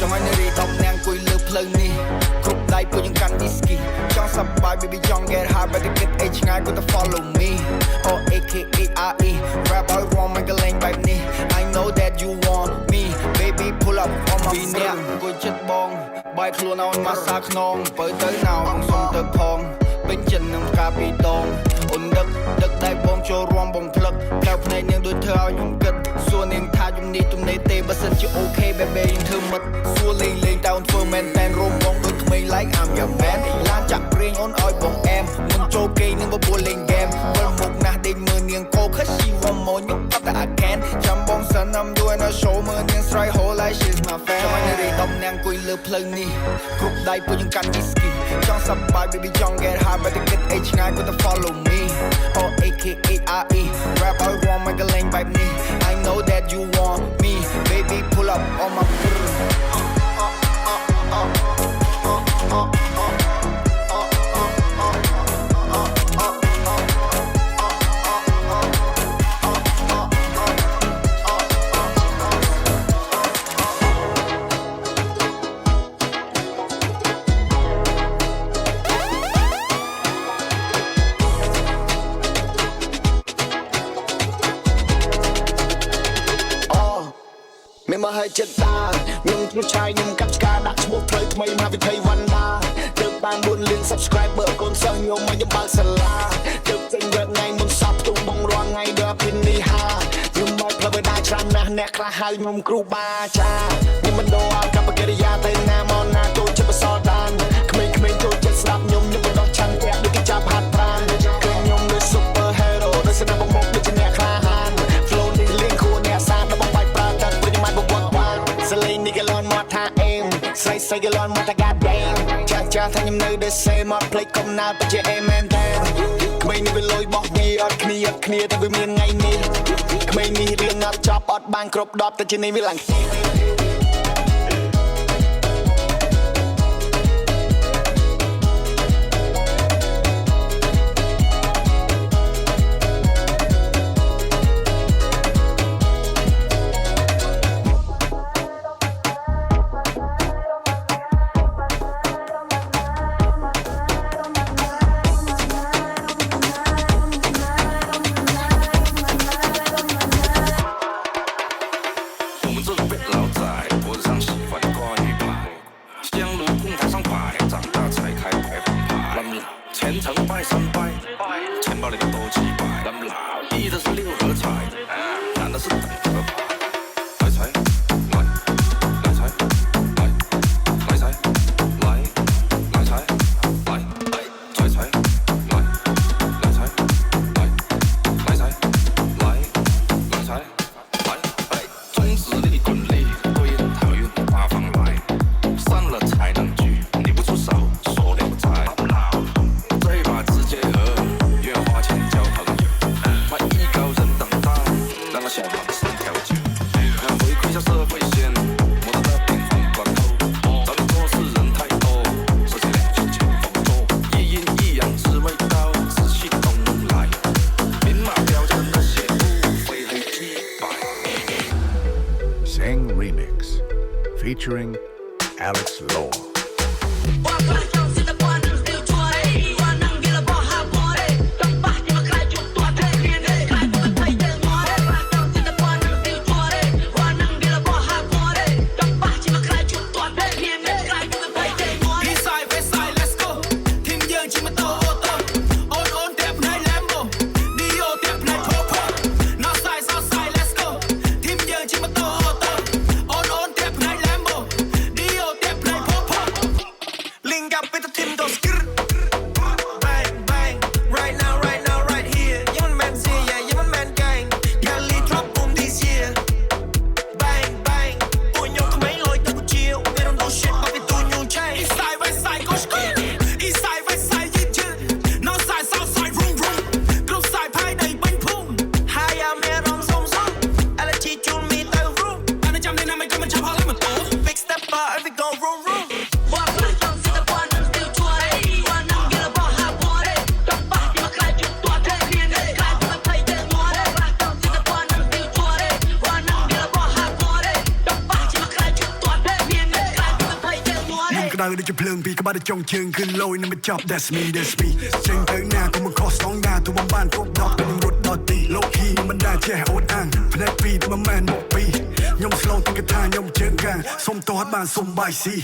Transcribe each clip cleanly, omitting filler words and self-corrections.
ចាំឲ្យនារី10នាក់អង្គុយលើផ្លូវនេះគ្រប់ដៃពួកយើងកាន់ whisky ចង់សប្បាយ baby ចង់ get high បែរតែគិតអីឆ្ងាយ to follow me or AKARE rap ឲ្យរំមិនកលែងបែបនេះ I know that you want me baby pull up on my ពីអ្នកអង្គុយចិត្តបងបាយខ្លួនឲ្យមកសាខ្នងបើទៅណៅសុំទៅផងពេញចិត្តនឹងការពីដងអូនដឹកតែបងចូលរួមបំភ្លឹកកៅភ្នែកនាងដូចធ្វើឲ្យខ្ញុំគិតសួរនាងថាជំនីទំនេរទេបើសិនជាអូខេ baby យើងធ្វើមិត្តសួរលេងតើធ្វើមែនតែនរំបងដូចក្មេង like I'm your man ឡានចាក់ប្រេងអូនឲ្យបងអែមមិនចូលគេងនឹងបបួលលេងហ្គេមវិលមកណាស់ដេកមើលនាងកោ cause she want more ខ្ញុំអត់តែ I can ចាំបងសិន I'm doing a show មើលនាងស្រ័យ whole like she's my fan ចាំឲ្យនារី10នាក់អង្គុយលើផ្លូវនេះគ្រប់ដៃពួកយើងកាន់ whisky ចង់សប្បាយ baby ចង់ get high បែរតែគិតអីឆ្ងាយ to follow me or AKARE rap ឲ្យរំមិនកលែងបែបនេះ I know that you want me baby pull up on myมาให้จัดตานุ่งผู้ชายนุ่งกับสกาดักชั่วเพลย์ทำไมมาวิธีวันดาเติมบางบุญลิง subscriber คนสั่งโยมมายังบางสลาเติมเต็งเรื่องไงมุนซับตุ้งบงรวงไงเดือพินนีฮายุ่งมาเพลย์ได้ชนะแนกคลาหายนุ่มครูบาชายุ่งมันโดนกับปากริยาเต้นหน้ามองหน้าตัวจะไปซอดานขมิ้นขมิ้นตัวจะสลับยุ่งมันดอกชันแกะด้วยกิจจับหัดพรานเกินยุ่งด้วยซุปเปอร์ฮีโร่ด้วยสนามบงบงด้วยจะแนกคลาหานโฟล์นี่เลี้ยงคู่แนกซาดแล้วบงไปปลาตัดปริมาณบงบงสลีนี่ก็ร้อนมาท่าเองใส่ก็ร้อนมาท่ากาแดงจ้าทางยำเนยเดซเซ่มาเพลย์คอมนาไปเจอแมนแดงขมิ้นนี่เป็นลอยบอกเงียดเคลียแต่เป็นเมียนไงนี่ขมิ้นนี่เรื่องนัดจอบอดบางครบดอบแต่เจนี่ไม่หลังfeaturing Alex Law. ដៅដូចជាភ្លើងពីក្បាលទៅចុងជើងគឺលយនឹងមកចាប់ that's me ចេញទៅណាក៏មិនខុសស្តង់ដាទូបំបានគប់ដកខ្ញុំរត់ដល់ទីលោកគីមិនដែលចេះអូនអាងផ្នែកពីមិនមែនមកពីខ្ញុំស្លងទីកថាខ្ញុំជើងកាំងសុំតតបានសុំបាយស៊ី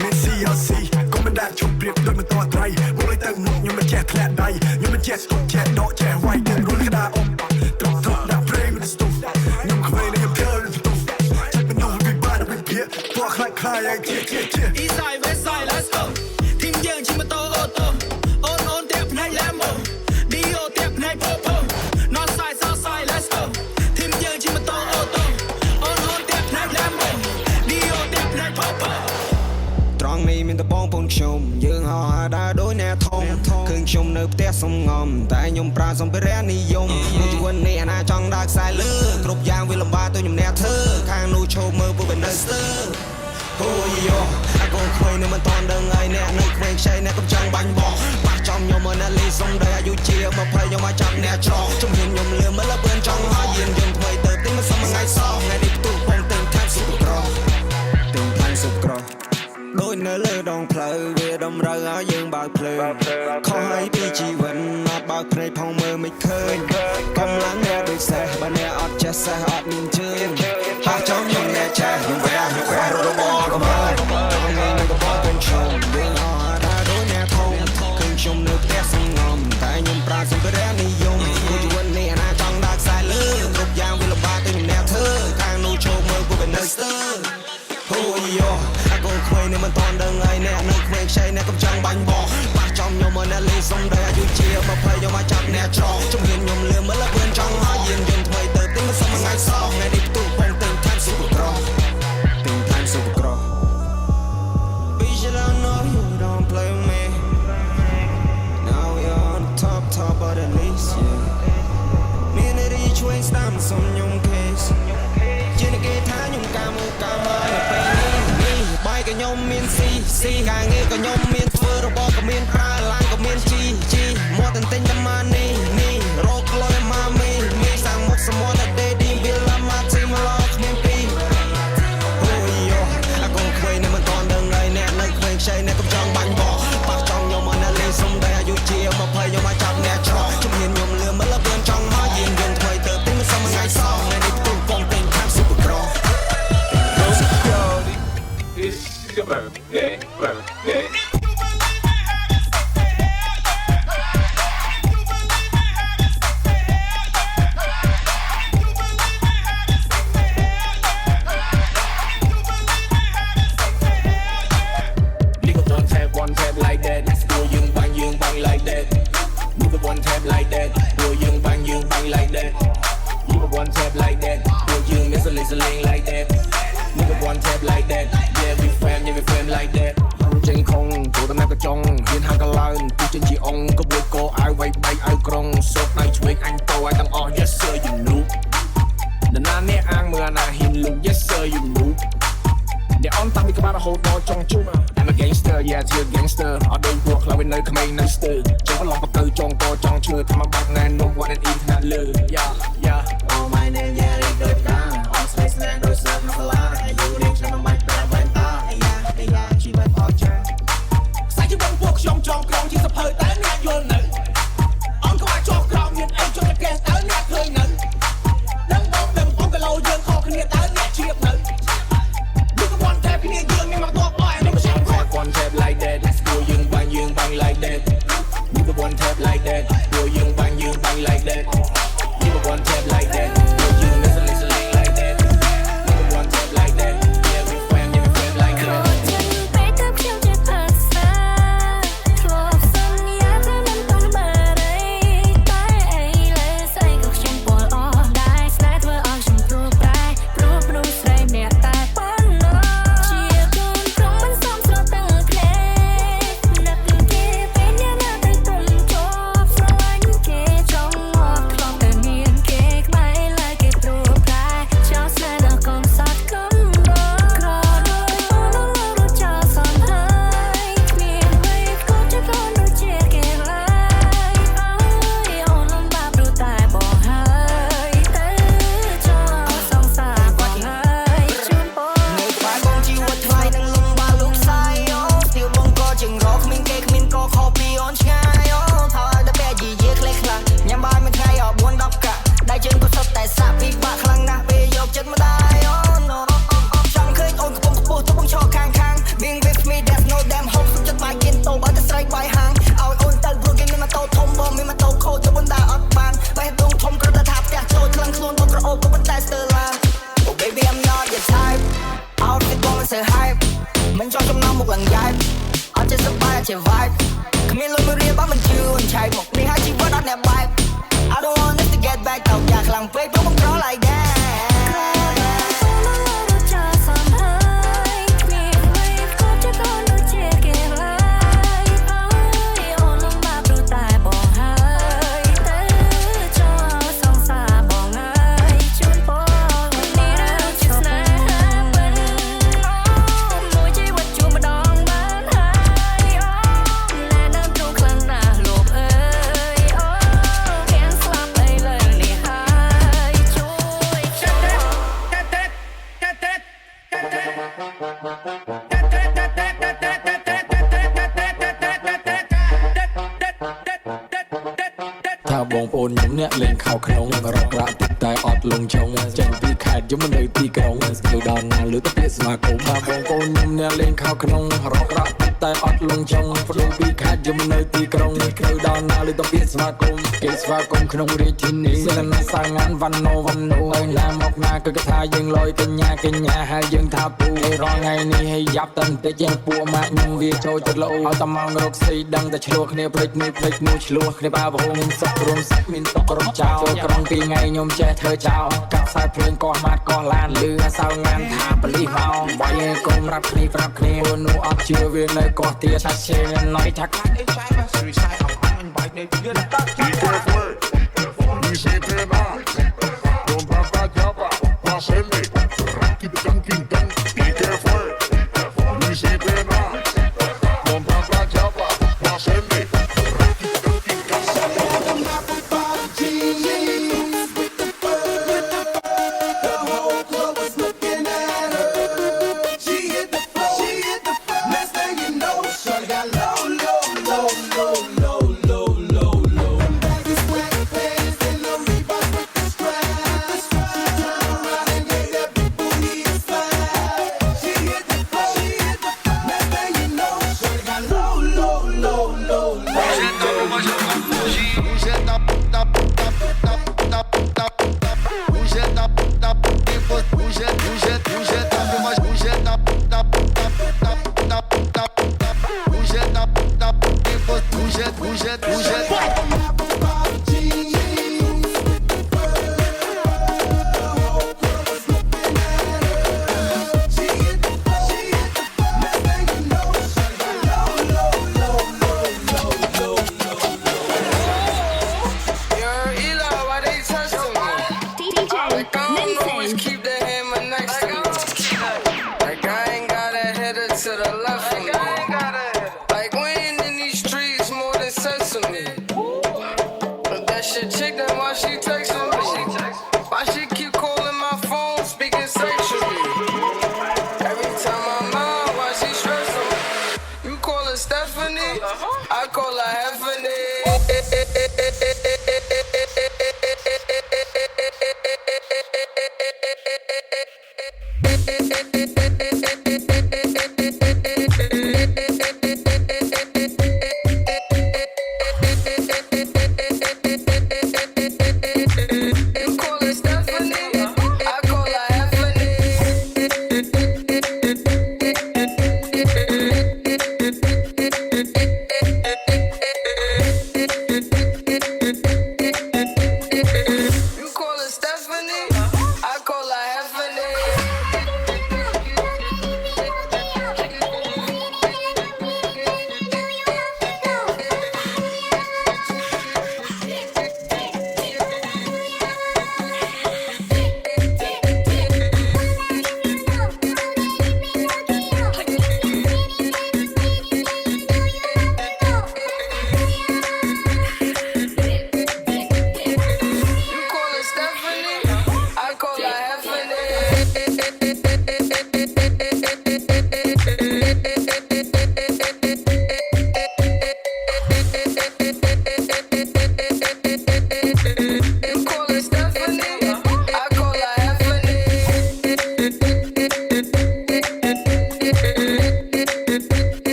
មាន CLC ក៏មិនដែលជុំព្រៀបដូចមិនតត្រៃមកលើទៅមុខខ្ញុំមិនចេះធ្លាក់ដៃខ្ញុំមិនចេះស្គប់ចេះដកចេះវាយទៅរុលក្តារអុកត្រកដាក់ព្រេងស្ទុះខ្ញុំខ្វែងនឹង girl ស្ទុះចិត្តមិននោះវាបានវាភៀកពណ៌ខ្លាចខ្លាយជា East side West side let's go ทีมយើងជិះម៉ូតូអូតូអូនតែផ្នែក Lambo Dio តែផ្នែក Popo North side South side let's go ทีมយើងជិះម៉ូតូអូតូអូនតែផ្នែក Lambo Dio តែផ្នែក Popo ត្រង់នេះមានតបងពូនខ្ញុំយើងហៅហៅដើរដូចអ្នកធំឃើញខ្ញុំនៅផ្ទះសំងំតែខ្ញុំប្រើសម្ភារៈនិយមមួយជីវិតនេះអាណាចង់ដើរខ្សែលើគ្រប់យ៉ាងវាលំបាកទៅខ្ញុំអ្នកធ្វើខាងនោះឈប់មើលពួកវានៅស្ទើអូយអាកូនខ្វែងនៅមិនតន់ដឹងហើយអ្នកនៅខ្វែងខ្ចីអ្នកកំចង់បាញ់បោះបាក់ចំខ្ញុំមកណាលីសុំដែរអាយុជា20ខ្ញុំមកចាប់អ្នកច្រកជំនាញខ្ញុំលឿនមកលបឿនចង់ហើយយានយើងថ្មីទៅទីមិនសមថ្ងៃសោះថ្ងៃនេះផ្ទុះបងទិញខាងស៊ុបក្រទិញខាងស៊ុបក្រដូចនៅលើដងផ្លូវវាតម្រូវឲ្យយើងបើកភ្លើងខុសឲ្យពីជីវិតអត់បើកភ្នែកផងមើលមិនឃើញកំឡុងអ្នកដូចសេះបើអ្នកអត់ចេះសេះអត់មានជើងបាក់ចំខ្ញុំអ្នកចេះខ្ញុំវ៉ារបស់កំហើចខ្ញុំនៅកំប៉ុងពេញឈុំយើងអត់ដែរដូចអ្នកធំឃើញខ្ញុំនៅផ្ទះសំងំតែខ្ញុំប្រើសម្ភារៈនិយមមួយជីវិតនេះអាណាចង់ដើរខ្សែលើគ្រប់យ៉ាងវាលំបាកទៅខ្ញុំអ្នកធ្វើខាងនោះឈប់មើលពួកវានៅស្ទើអូយអាកូនខ្វែងនៅមិនតន់ដឹងហើយអ្នកនៅខ្វែងខ្ចីអ្នកកំចង់បាញ់បោះបាក់ចំខ្ញុំមកណាលីសុំដែរអាយុជា20ខ្ញុំមកចាប់អ្នកច្រកជំនាញខ្ញុំលឿនមកលបឿនចង់ហើយយានយើងថ្មីទៅទីមិនសមថ្ងៃសោះថ្ងៃនេះផ្ទុះបងទិញខាងស៊ុបក្រទិញខាងស៊ុបក្រ Bitch I know you don't play with me Now you're on the top of the list yeah មានរីឆ្វេងស្ដាំសុំខ្ញុំ case ជានិយាយថាខ្ញុំកាមមកនៅពេលនេះបាយក៏ខ្ញុំមានស៊ីការងារក៏ខ្ញុំមានធ្វើរបស់ក៏មានប្រើឡានក៏មានជីមកតែទិញតែម៉ានេះរកលុយម៉ាមីសាំងមុខសមុទ្រតែឌីវាឡាម៉ាទីមកឡគ្មានពីអូយអាកូនខ្វែងនៅមិនតន់ដឹងហើយអ្នកនៅខ្វែងខ្ចីអ្នកកំចង់បាញ់បោះបាក់ចង់ខ្ញុំមកណាលីសុំដែរអាយុជា20ខ្ញុំមកចាប់អ្នកច្រកជំនាញខ្ញុំលឿនមកលបឿនចង់ហើយយានយើងថ្មីទៅទីមិនសមថ្ងៃសោះថ្ងៃនេះផ្ទុះបងទិញខាងស៊ុបក្រThis is your birthday. Nigga one tap like that. Do you bang like that. Nigga one tap like that. Do you bang like that. You one tap like that. Do you miss a like that. Nigga one tap like that. Yeah we fam like that ចេញខុងចូលតាមកញ្ចុងហ៊ានហាក់កឡើងពីចេញជាអង្គក៏មួយកោអាវវៃបែកអាវក្រុងសូកដៃឆ្វេងអញតោឲ្យទាំងអស់ Yes sir you know នរណាអ្នកអាងមើលអាណាហ៊ានលុក Yes sir you know អ្នកអនតាំងពីក្បាលរហូតដល់ចុងជុំ I'm a gangster yeah it's a gangster អត់ដូចពួកខ្លៅនៅក្មេងនៅស្ទើចង់ប្រឡងបទៅចង់កចង់ឈើថាមកបាត់ណែនំវត្តអ៊ីនថ្នាក់លើ Yeah Oh my name yeah ដូចតា On space land ដូចសើមកឡាអាយុរៀងឆ្នាំមិនបាច់ប្រើវ៉ែនតាជីវិតអត់ចាខ្សែជីវិតពួកខ្ញុំចង់ក្រងជាសភៅតែអ្នកយល់នៅអង្គក៏អាចចោះក្រោមមានអីចុះតែកេះតើអ្នកឃើញនៅដឹងបងគីឡូយើងខុសគ្នាតើអ្នកជ្រាបនៅដូច one tap គ្នាយើងមានមកតបអស់ខ្ញុំមិនចាំខុស one tap like that ពួកយើងបាញ់like that ដូច one tap like that ពួកយើងបាញ់like that ដូច one tap like that ពួកយើង listen like that ដូច one tap like that សើ hype មិនចង់ចំណងមុខឡើងយ៉ែបអត់ចេះសប្បាយអត់ចេះ vibe គ្មានលុយមួយរៀលបើមិនជឿអញ្ឆៃមកនេះហើយជីវិតអត់អ្នកបែប I don't want this to get back តោកយ៉ាខ្លាំងពេកព្រោះខ្ញុំក្រ like that ថាបងប្អូនខ្ញុំអ្នកលេងខោក្នុងរកប្រាក់តិចតែអត់លងចុងចេញពីខេត្តយំនៅទីក្រុងស្ទើរដល់ណាលើទៅពាក្យស្មាគមថាបងប្អូនខ្ញុំអ្នកលេងខោក្នុងរកប្រាក់តិចតែអត់លងចុងព្រោះពីខេត្តយំនៅទីក្រុងស្ទើរដល់ណាលើទៅពាក្យស្មាគមគេស្វាគមក្នុងរាជធានីសិលណាសាងានវ៉ាន់ណូឲ្យណាមកណាគឺគេថាយើងលយកញ្ញាហើយយើងថាពូឲ្យរងថ្ងៃនេះឲ្យយ៉ាប់តែបន្តិចយ៉ាងពួកម៉ាក់ខ្ញុំវាចូលចិត្តលោឲ្យតែមករកស៊ីដឹងតែឆ្លោះគ្នាភ្លេចនេះភ្លេចនោះឆ្លោះគ្នាបាបរហូតមានសក់រួមសាច់មានតុករំចោលក្រុងពីថ្ងៃខ្ញុំចេះធ្វើចោលកាត់ខ្សែភ្លើងកោះម៉ាត់កោះឡានលឺសៅងានថាបលិសមកបាយឯងកុំរាប់គ្នាប្រាប់គ្នានោះអត់ជឿវានៅកោះទៀតថាជាណយថាខ្លាចអីឆ្លៃមកស្រីឆ្លៃអត់អញបាយនេះទៀតតាក់ទីធ្វើនេះសេទេណាកុំប្រាប់តាចាប់ប៉ាសេលីគិតចាំគិនតាំងពីគេហ្វឺនេះសេទេណាកុំប្រាប់តាចាប់ប៉ាសេលី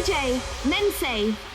DJ Nensei.